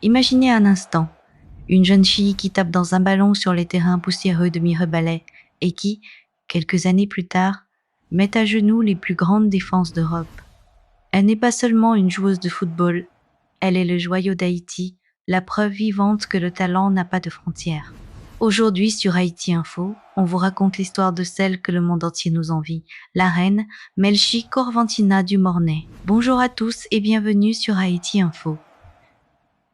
Imaginez un instant, une jeune fille qui tape dans un ballon sur les terrains poussiéreux de Mirebalais et qui, quelques années plus tard, met à genoux les plus grandes défenses d'Europe. Elle n'est pas seulement une joueuse de football, elle est le joyau d'Haïti, la preuve vivante que le talent n'a pas de frontières. Aujourd'hui sur Haïti Info, on vous raconte l'histoire de celle que le monde entier nous envie, la reine Melchi Corventina du Mornay. Bonjour à tous et bienvenue sur Haïti Info.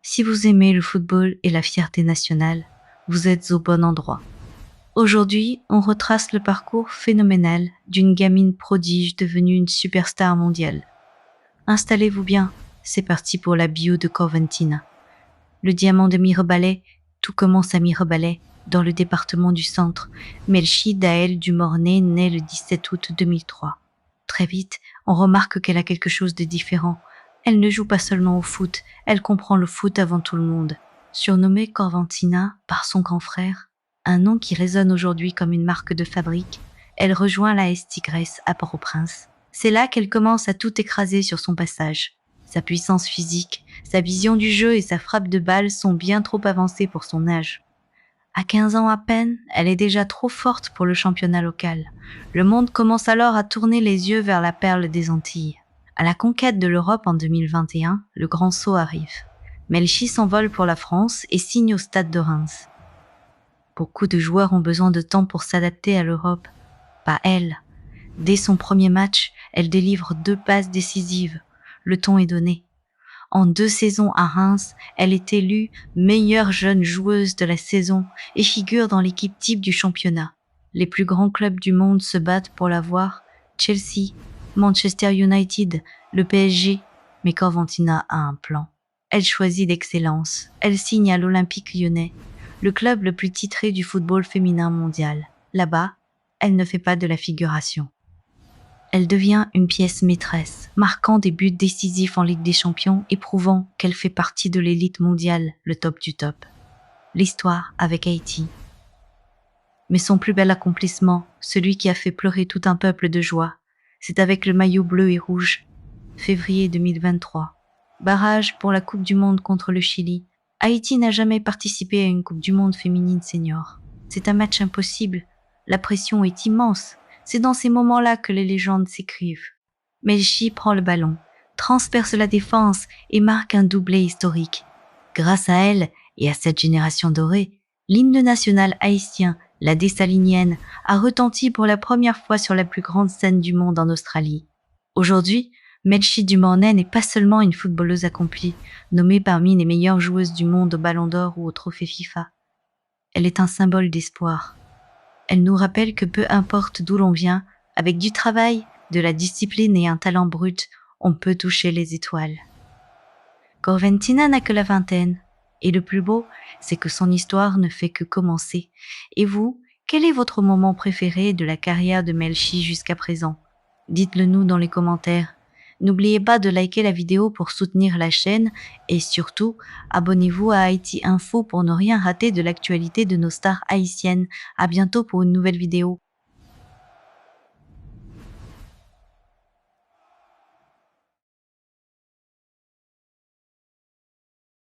Si vous aimez le football et la fierté nationale, vous êtes au bon endroit. Aujourd'hui, on retrace le parcours phénoménal d'une gamine prodige devenue une superstar mondiale. Installez-vous bien, c'est parti pour la bio de Corventina. Le diamant de Mirebalais, tout commence à Mirebalais, dans le département du Centre. Melchi Daël du Mornay naît le 17 août 2003. Très vite, on remarque qu'elle a quelque chose de différent. Elle ne joue pas seulement au foot, elle comprend le foot avant tout le monde. Surnommée Corventina par son grand frère, un nom qui résonne aujourd'hui comme une marque de fabrique, elle rejoint l'AS Tigresse à Port-au-Prince. C'est là qu'elle commence à tout écraser sur son passage. Sa puissance physique, sa vision du jeu et sa frappe de balle sont bien trop avancées pour son âge. À 15 ans à peine, elle est déjà trop forte pour le championnat local. Le monde commence alors à tourner les yeux vers la perle des Antilles. À la conquête de l'Europe en 2021, le grand saut arrive. Melchi s'envole pour la France et signe au Stade de Reims. Beaucoup de joueurs ont besoin de temps pour s'adapter à l'Europe. Pas elle. Dès son premier match, elle délivre 2 passes décisives. Le ton est donné. En 2 saisons à Reims, elle est élue meilleure jeune joueuse de la saison et figure dans l'équipe type du championnat. Les plus grands clubs du monde se battent pour la voir, Chelsea, Manchester United, le PSG, mais Corventina a un plan. Elle choisit l'excellence, elle signe à l'Olympique Lyonnais, le club le plus titré du football féminin mondial. Là-bas, elle ne fait pas de la figuration. Elle devient une pièce maîtresse, marquant des buts décisifs en Ligue des Champions et prouvant qu'elle fait partie de l'élite mondiale, le top du top. L'histoire avec Haïti. Mais son plus bel accomplissement, celui qui a fait pleurer tout un peuple de joie, c'est avec le maillot bleu et rouge, février 2023. Barrage pour la Coupe du Monde contre le Chili. Haïti n'a jamais participé à une Coupe du Monde féminine senior. C'est un match impossible. La pression est immense. C'est dans ces moments-là que les légendes s'écrivent. Melchi prend le ballon, transperce la défense et marque un doublé historique. Grâce à elle et à cette génération dorée, l'hymne national haïtien, la Dessalinienne, a retenti pour la première fois sur la plus grande scène du monde en Australie. Aujourd'hui, Melchi du Mornay n'est pas seulement une footballeuse accomplie, nommée parmi les meilleures joueuses du monde au Ballon d'Or ou au Trophée FIFA. Elle est un symbole d'espoir. Elle nous rappelle que peu importe d'où l'on vient, avec du travail, de la discipline et un talent brut, on peut toucher les étoiles. Corventina n'a que la vingtaine, et le plus beau, c'est que son histoire ne fait que commencer. Et vous, quel est votre moment préféré de la carrière de Melchi jusqu'à présent? Dites-le nous dans les commentaires. N'oubliez pas de liker la vidéo pour soutenir la chaîne et surtout, abonnez-vous à Haïti Info pour ne rien rater de l'actualité de nos stars haïtiennes. À bientôt pour une nouvelle vidéo.